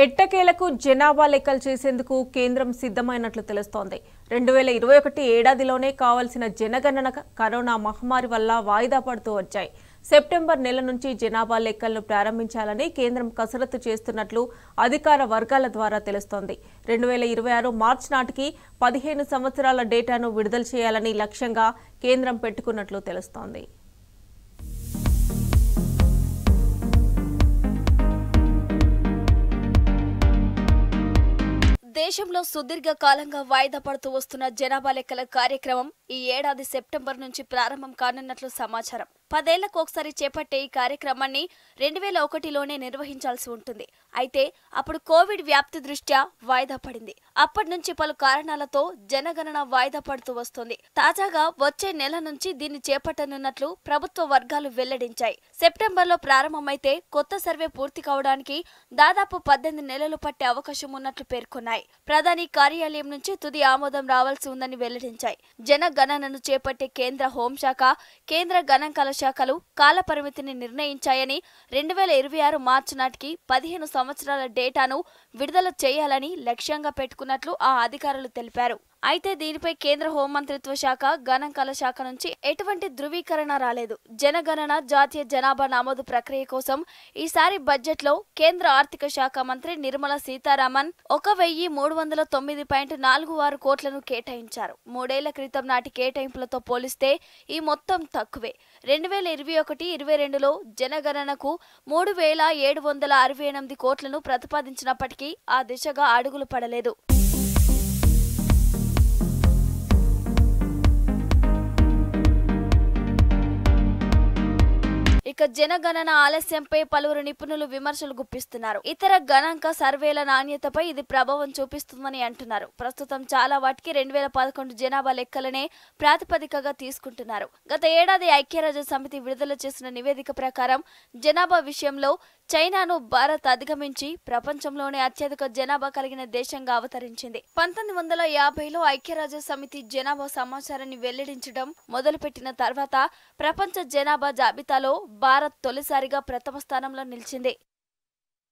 ఎట్టకేలకు జనాభా లెక్కలు చేసేందుకు కేంద్రం సిద్ధమైనట్లు తెలుస్తోంది. 2021 ఏడాదిలోనే కావాల్సిన జనగణన కరోనా మహమ్మారి వల్ల వాయిదా పడుతూ వచ్చాయి. సెప్టెంబర్ నెల నుంచి జనాభా లెక్కలను ప్రారంభించాలని కేంద్రం కసరత్తు చేస్తున్నట్లు అధికార వర్గాల ద్వారా తెలుస్తోంది. 2026 మార్చి నాటికి 15 సంవత్సరాల డేటాను విడుదల చేయాలని లక్ష్యంగా కేంద్రం పెట్టుకున్నట్లు తెలుస్తోంది. దేశంలో సుదీర్ఘ కాలంగా వాయిదా పడుతూ వస్తున్న జనాభా లెక్కల కార్యక్రమం ఈ ఏడాది సెప్టెంబర్ నుంచి ప్రారంభం కానున్నట్లు సమాచారం. 10 ఏళ్లకు ఒకసారి చేపట్టే ఈ కార్యక్రమాన్ని 2001లోనే నిర్వహించాల్సి ఉంటుంది. అయితే అప్పుడు కోవిడ్ వ్యాప్తి దృష్ట్యా వాయిదా పడింది. అప్పటి నుంచి పలు కారణాలతో జనగణన వాయిదా పడుతూ వస్తోంది. తాజాగా వచ్చే నెల నుంచి దీన్ని చేపట్టనున్నట్లు ప్రభుత్వ వర్గాలు వెల్లడించాయి. సెప్టెంబర్లో ప్రారంభమైతే కొత్త సర్వే పూర్తి కావడానికి దాదాపు 18 నెలలు పట్టే అవకాశం ఉన్నట్లు పేర్కొన్నాయి. ప్రధాని కార్యాలయం నుంచి తుది ఆమోదం రావాల్సి ఉందని వెల్లడించాయి. జనగణనను చేపట్టే కేంద్ర హోంశాఖ, కేంద్ర గణాంకాల శాఖలు కాల పరిమితిని నిర్ణయించాయని 2026 మార్చి నాటికి 15 సంవత్సరాల డేటాను విడుదల చేయాలని లక్ష్యంగా పెట్టుకున్నట్లు ఆ అధికారులు తెలిపారు. అయితే దీనిపై కేంద్ర హోంమంత్రిత్వ శాఖ, గణాంకాల శాఖ నుంచి ఎటువంటి ధృవీకరణ రాలేదు. జనగణన జాతీయ జనాభా నమోదు ప్రక్రియ కోసం ఈసారి బడ్జెట్లో కేంద్ర ఆర్థిక శాఖ మంత్రి నిర్మలా సీతారామన్ 1309.46 కోట్లను కేటాయించారు. 3 ఏళ్ల క్రితం నాటి కేటాయింపులతో పోలిస్తే ఈ మొత్తం తక్కువే. 2021-22లో జనగణనకు 3768 కోట్లను ప్రతిపాదించినప్పటికీ ఆ దిశగా అడుగులు పడలేదు. ఇక జనగణన ఆలస్యంపై పలువురు నిపుణులు విమర్శలు గుప్పిస్తున్నారు. ఇతర గణాంక సర్వేల నాణ్యతపై ఇది ప్రభావం చూపిస్తుందని అంటున్నారు. ప్రస్తుతం చాలా వాటికి 2011 జనాభా లెక్కలనే ప్రాతిపదికగా తీసుకుంటున్నారు. గత ఏడాది ఐక్యరాజ్య సమితి విడుదల చేసిన నివేదిక ప్రకారం జనాభా విషయంలో చైనాను భారత్ అధిగమించి ప్రపంచంలోనే అత్యధిక జనాభా కలిగిన దేశంగా అవతరించింది. 1950లో ఐక్యరాజ్య సమితి జనాభా సమాచారాన్ని వెల్లడించడం మొదలుపెట్టిన తర్వాత ప్రపంచ జనాభా జాబితాలో భారత్ తొలిసారిగా ప్రథమ స్థానంలో నిలిచింది.